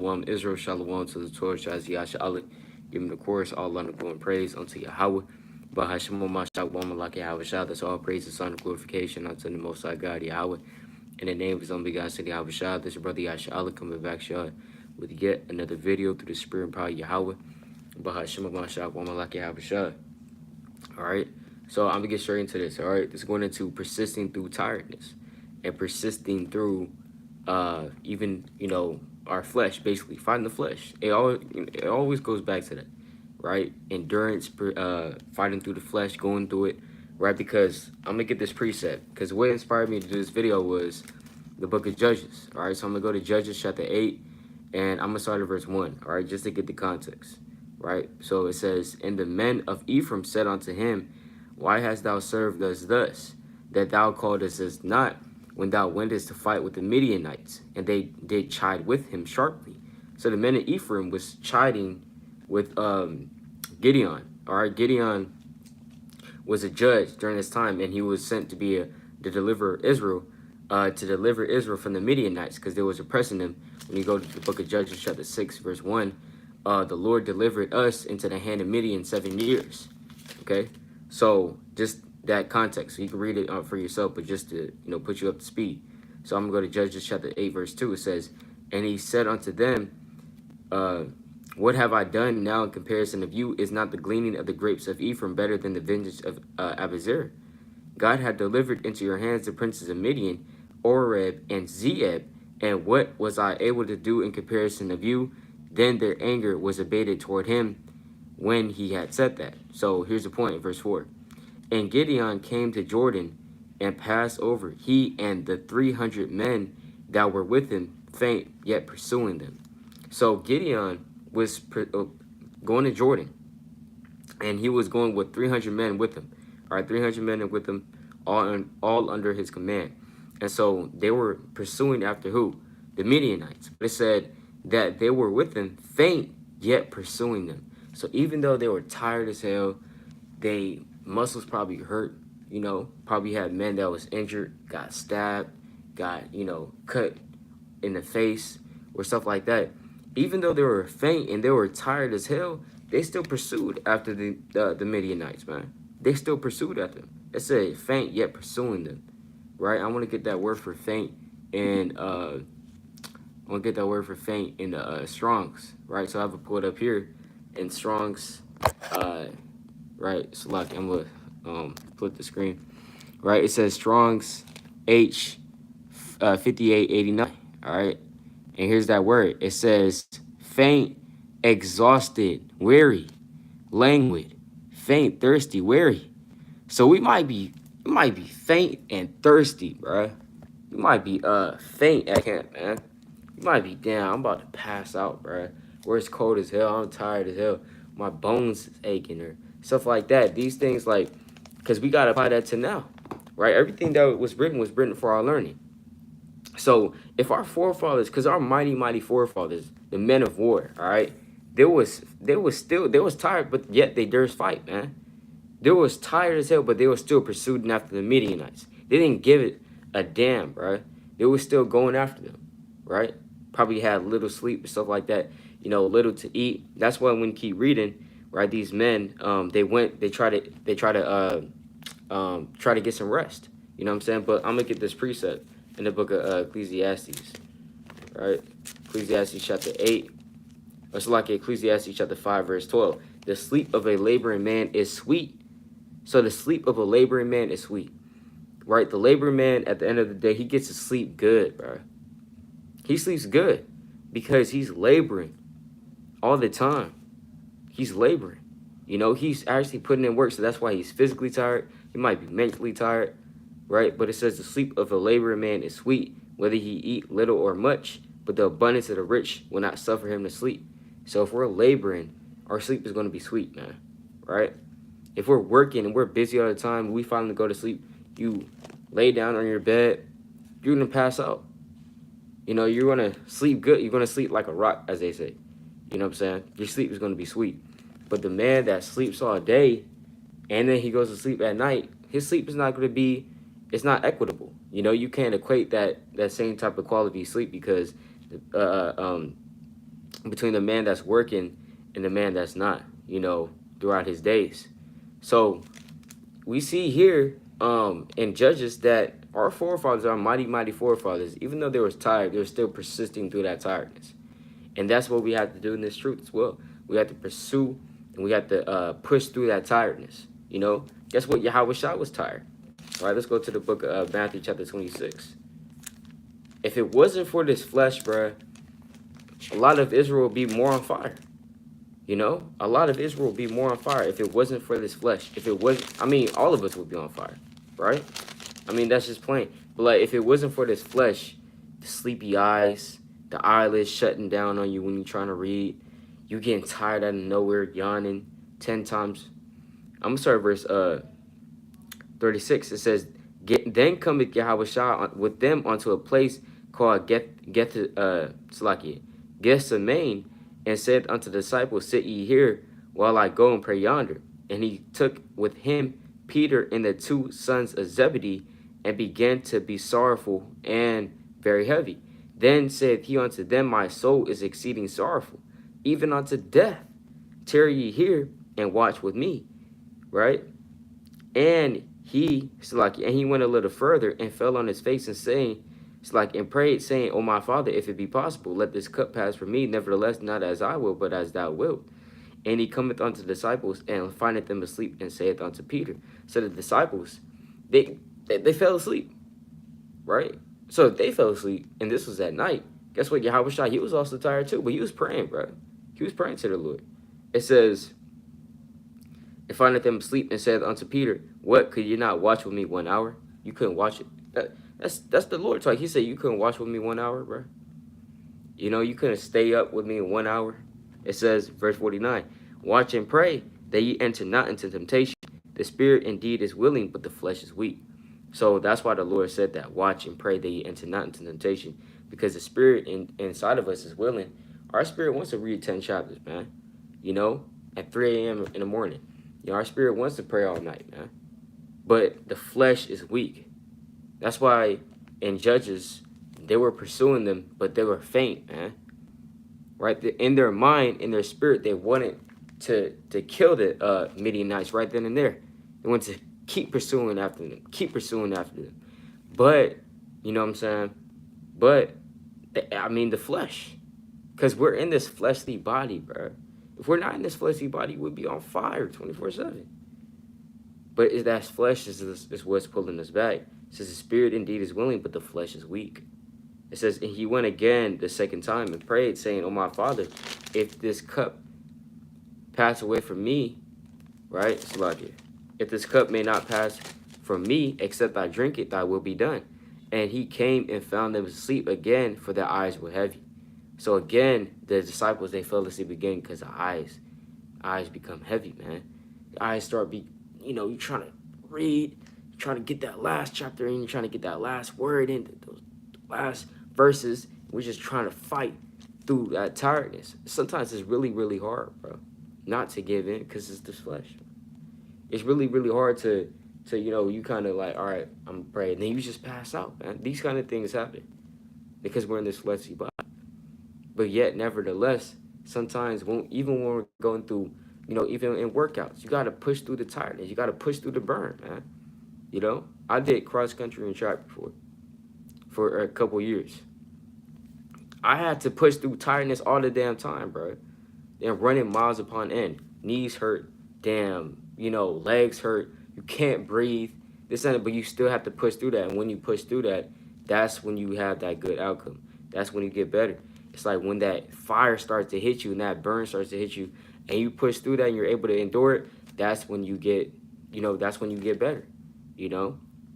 Israel, Shalom to the Torah, Shaz Yasha Allah. Give him the chorus, all honor, glory, and praise unto Yahweh. Bahashimo Mashak Wamalak Yahweh Shah. That's all praise and honor, glorification unto the Most High God, Yahweh. In the name of his only begotten Son, Yahweh Shah, this is your brother Yasha Allah coming back, Shah, with yet another video through the Spirit and power of Yahweh. Bahashimo Mashak Wamalak Yahweh Shah. All right. So I'm gonna get straight into this. All right. This is going into persisting through tiredness and persisting through even our flesh, basically fighting the flesh. It always goes back to that, right? Endurance, fighting through the flesh, going through it, right? Because I'm gonna get this preset, because what inspired me to do this video was the book of Judges. All right, so I'm gonna go to Judges chapter 8, and I'm gonna start at verse 1. All right, just to get the context, right? So it says, "And the men of Ephraim said unto him, Why hast thou served us thus, that thou calledest us not when thou wentest to fight with the Midianites?" And they did chide with him sharply. So the men of Ephraim was chiding with Gideon. All right, Gideon was a judge during this time, and he was sent to be to deliver Israel, from the Midianites, because they was oppressing them. When you go to the book of Judges, chapter 6, verse 1, the Lord delivered us into the hand of Midian 7 years. Okay, so just that context, so you can read it for yourself, but just to put you up to speed. So I'm gonna go to Judges chapter 8, verse 2. It says, "And he said unto them, What have I done now in comparison of you? Is not the gleaning of the grapes of Ephraim better than the vintage of Abiezer? God had delivered into your hands the princes of Midian, Oreb, and Zeeb, and what was I able to do in comparison of you?" Then their anger was abated toward him when he had said that. So here's the point, verse 4. "And Gideon came to Jordan and passed over, he and the 300 men that were with him, faint, yet pursuing them." So Gideon was going to Jordan, and he was going with 300 men with him. All right, 300 men with him, all under his command. And so they were pursuing after who? The Midianites. But it said that they were with him, faint, yet pursuing them. So even though they were tired as hell, they muscles probably hurt, probably had men that was injured, got stabbed, got, cut in the face or stuff like that. Even though they were faint and they were tired as hell, they still pursued after the Midianites, man. They still pursued after them. It said faint yet pursuing them, right? I want to get that word for faint in the Strong's, right? So I have it pulled up here in Strong's, right? So like I'm gonna put the screen, right? It says Strong's H 5889, all right? And here's that word. It says faint, exhausted, weary, languid, faint, thirsty, weary. So we might be faint and thirsty, bro. You might be faint at camp, man. You might be down. I'm about to pass out, bro. Where it's cold as hell. I'm tired as hell. My bones is aching or stuff like that. These things, like, because we gotta apply that to now, right? Everything that was written for our learning. So if our forefathers, because our mighty forefathers, the men of war, all right, they was tired, but yet they durst fight, man. They was tired as hell, but they were still pursuing after the Midianites. They didn't give it a damn, bro. They were still going after them, right? Probably had little sleep and stuff like that, little to eat. That's why when you keep reading, right, these men, they try to get some rest. You know what I'm saying? But I'm gonna get this precept in the book of Ecclesiastes, right? Ecclesiastes chapter 8. It's like Ecclesiastes chapter 5, verse 12. "The sleep of a laboring man is sweet." So the sleep of a laboring man is sweet, right? The laboring man, at the end of the day, he gets to sleep good, bro. He sleeps good because he's laboring all the time. He's laboring. He's actually putting in work, so that's why he's physically tired. He might be mentally tired, right? But it says the sleep of a laboring man is sweet, whether he eat little or much, but the abundance of the rich will not suffer him to sleep. So if we're laboring, our sleep is going to be sweet, man, right? If we're working and we're busy all the time, we finally go to sleep, you lay down on your bed, you're going to pass out. You're going to sleep good. You're going to sleep like a rock, as they say. You know what I'm saying? Your sleep is going to be sweet. But the man that sleeps all day and then he goes to sleep at night, his sleep is not going to be, it's not equitable. You can't equate that same type of quality sleep, because between the man that's working and the man that's not, throughout his days. So we see here in Judges that our forefathers, our mighty, mighty forefathers, even though they were tired, they were still persisting through that tiredness. And that's what we have to do in this truth as well. We have to pursue and we have to push through that tiredness. Guess what? Yahweh Shah was tired. All right, let's go to the book of Matthew chapter 26. If it wasn't for this flesh, bruh, a lot of Israel would be more on fire. A lot of Israel would be more on fire if it wasn't for this flesh. If it wasn't, all of us would be on fire, right? That's just plain. But like, if it wasn't for this flesh, the sleepy eyes, the eyelids shutting down on you when you're trying to read, you getting tired out of nowhere, yawning 10 times. I'm gonna start verse 36. It says, then cometh Yahweh Shah with them unto a place called Gethsemane, and said unto the disciples, sit ye here while I go and pray yonder. And he took with him Peter and the 2 sons of Zebedee, and began to be sorrowful and very heavy. Then said he unto them, my soul is exceeding sorrowful, even unto death. Tarry ye here and watch with me. Right? And he went a little further and fell on his face and prayed, saying, O my Father, if it be possible, let this cup pass from me. Nevertheless, not as I will, but as thou wilt. And he cometh unto the disciples and findeth them asleep, and saith unto Peter. So the disciples, they fell asleep, right? So if they fell asleep, and this was at night, guess what? Yahweh Shai, he was also tired too, but he was praying, bro. He was praying to the Lord. It says, and findeth them asleep, and saith unto Peter, what, could you not watch with me 1 hour? You couldn't watch it. That's the Lord talk. He said, you couldn't watch with me 1 hour, bro. You couldn't stay up with me in 1 hour. It says, verse 49, watch and pray that ye enter not into temptation. The spirit indeed is willing, but the flesh is weak. So that's why the Lord said that. Watch and pray that ye enter not into temptation. Because the spirit inside of us is willing. Our spirit wants to read 10 chapters, man. At 3 a.m. in the morning. Our spirit wants to pray all night, man. But the flesh is weak. That's why in Judges, they were pursuing them, but they were faint, man. Right? In their mind, in their spirit, they wanted to kill the Midianites right then and there. They wanted to keep pursuing after them. But, you know what I'm saying? But, the flesh. Because we're in this fleshly body, bro. If we're not in this fleshly body, we'd be on fire 24/7. But that flesh is what's pulling us back. It says the spirit indeed is willing, but the flesh is weak. It says, and he went again the second time and prayed, saying, O my Father, if this cup pass away from me, right? If this cup may not pass from me, except I drink it, thy will be done. And he came and found them asleep again, for their eyes were heavy. So again, the disciples, they fell asleep again because the eyes become heavy, man. The eyes start you're trying to read, you're trying to get that last chapter in, you're trying to get that last word in, those last verses. We're just trying to fight through that tiredness. Sometimes it's really, really hard, bro, not to give in because it's the flesh. It's really, really hard to you kind of like, all right, I'm going to pray. And then you just pass out, man. These kind of things happen because we're in this fleshly body. But yet, nevertheless, sometimes even when we're going through, even in workouts, you got to push through the tiredness. You got to push through the burn, man. I did cross country and track before for a couple years. I had to push through tiredness all the damn time, bro. And running miles upon end. Knees hurt, damn, legs hurt. You can't breathe. But you still have to push through that. And when you push through that, that's when you have that good outcome. That's when you get better. It's like when that fire starts to hit you and that burn starts to hit you and you push through that and you're able to endure it, that's when you get, that's when you get better,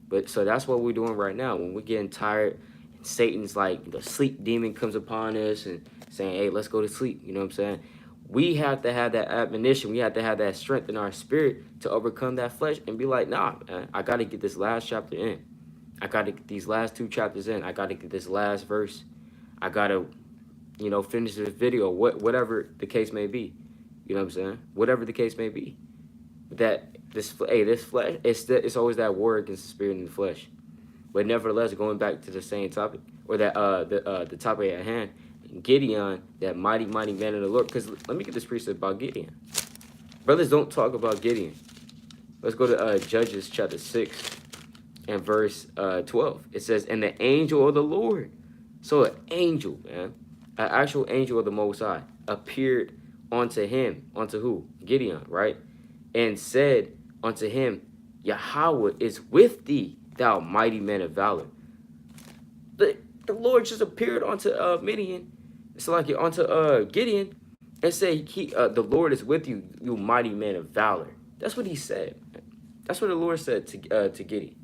But so that's what we're doing right now. When we're getting tired, and Satan's like, the sleep demon comes upon us and saying, hey, let's go to sleep. You know what I'm saying? We have to have that admonition. We have to have that strength in our spirit to overcome that flesh and be like, nah, man, I got to get this last chapter in. I got to get these last 2 chapters in. I got to get this last verse. I got to, finish this video, whatever the case may be. You know what I'm saying? Whatever the case may be. This flesh, it's always that war against the spirit and the flesh. But nevertheless, going back to the same topic, or that the topic at hand, Gideon, that mighty, mighty man of the Lord. Because let me get this precept about Gideon. Brothers don't talk about Gideon. Let's go to Judges chapter 6 and verse 12. It says, and the angel of the Lord. So an angel, man, an actual angel of the Most High appeared unto him. Unto who? Gideon, right? And said unto him, Yahweh is with thee, thou mighty man of valor. The Lord just appeared unto Midian. It's like onto Gideon and say, the Lord is with you, you mighty man of valor. That's what he said. That's what the Lord said to Gideon.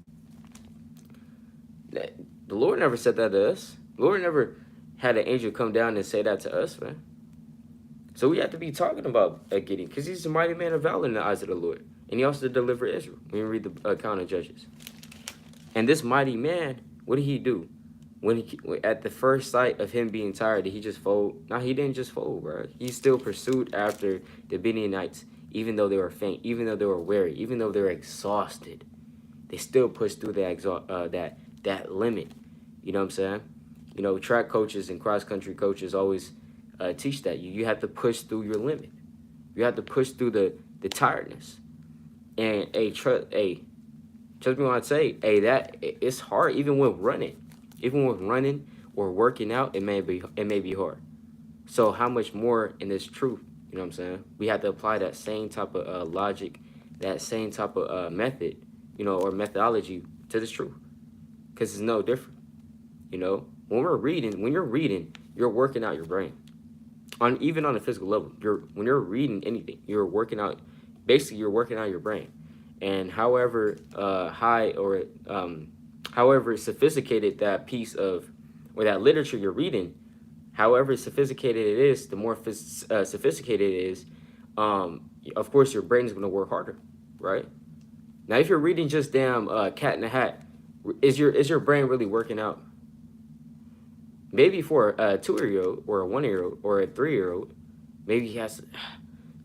The Lord never said that to us. The Lord never had an angel come down and say that to us, man. So we have to be talking about Gideon, because he's a mighty man of valor in the eyes of the Lord. And he also delivered Israel when you read the account of Judges. And this mighty man, what did he do? At the first sight of him being tired, did he just fold? No, he didn't just fold, bro. He still pursued after the Midianites, even though they were faint, even though they were weary, even though they were exhausted. They still pushed through that limit. You know what I'm saying? You know, track coaches and cross-country coaches always teach that. You have to push through your limit. You have to push through the tiredness. And, trust me when I say, that it's hard, even with running. Even with running or working out, it may be hard. So how much more in this truth, you know what I'm saying? We have to apply that same type of logic, that same type of method, you know, or methodology to this truth. Because it's no different, you know? When you're reading, you're working out your brain. Even on a physical level, when you're reading anything, you're working out your brain. And however however sophisticated that piece of, or that literature you're reading, however sophisticated it is, the more sophisticated it is, of course your brain is going to work harder, right? Now, if you're reading just damn Cat in the Hat, is your brain really working out? Maybe for a 2-year-old or a 1-year-old or a 3-year-old, maybe he has,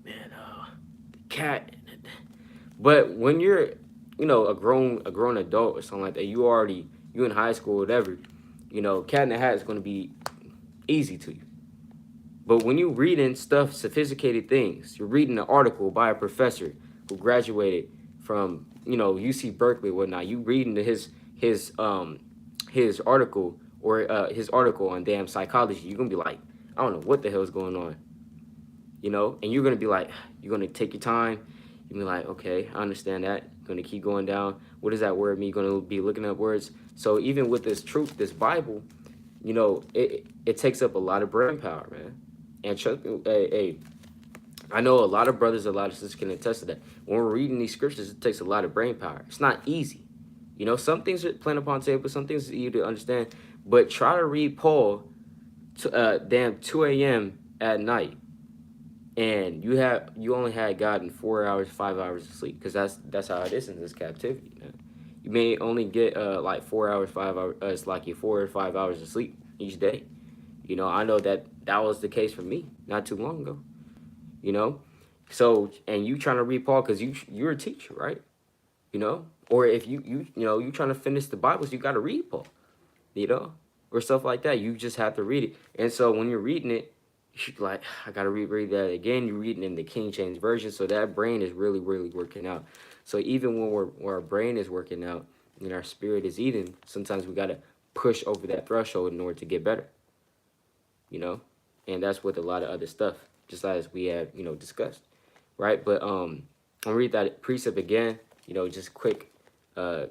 man, the cat. But when you're, you know, a grown adult or something like that, you in high school or whatever, you know, Cat in the Hat is going to be easy to you. But when you're reading stuff, sophisticated things, you're reading an article by a professor who graduated from, you know, UC Berkeley or whatnot, you reading his article or his article on damn psychology, you're going to be like, I don't know what the hell is going on, you know? And you're going to be like, you're going to take your time. You're going to be like, okay, I understand that. You're going to keep going down. What does that word mean? You're going to be looking up words. So even with this truth, this Bible, you know, it takes up a lot of brain power, man. And trust me, hey, I know a lot of brothers, a lot of sisters can attest to that. When we're reading these scriptures, it takes a lot of brain power. It's not easy. You know, some things are planned upon table, some things are easy to understand. But try to read Paul damn 2 a.m. at night, and you only had gotten 4 hours, 5 hours of sleep, because that's how it is in this captivity, man. You may only get like 4 hours, 5 hours. It's like your 4 or 5 hours of sleep each day. You know, I know that was the case for me not too long ago. You know, so, and you trying to read Paul because you're a teacher, right? You know, or if you trying to finish the Bible, so you got to read Paul, you know, or stuff like that. You just have to read it. And so when you're reading it, you're like, I got to read that again. You're reading in the King James Version. So that brain is really, really working out. So even when our brain is working out and our spirit is eating, sometimes we got to push over that threshold in order to get better, you know, and that's with a lot of other stuff, just as we have, you know, discussed, right? But I'll read that precept again, you know, just quick video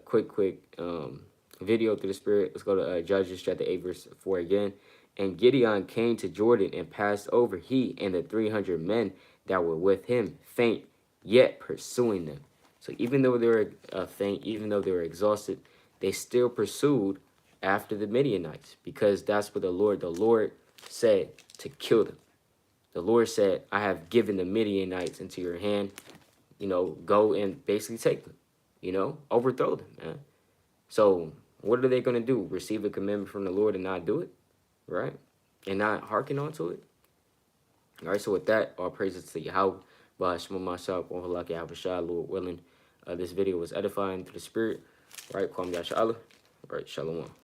through the Spirit. Let's go to Judges chapter 8, verse 4 again. And Gideon came to Jordan and passed over, he and the 300 men that were with him, faint, yet pursuing them. So even though they were faint, even though they were exhausted, they still pursued after the Midianites, because that's what the Lord said to kill them. The Lord said, I have given the Midianites into your hand, you know, go and basically take them, you know, overthrow them, man. So what are they going to do? Receive a commandment from the Lord and not do it, right? And not hearken onto it? All right, so with that, all praises to Yahweh, myself, Lord willing. This video was edifying to the Spirit, right? Kwam Yashala, right? Shalom.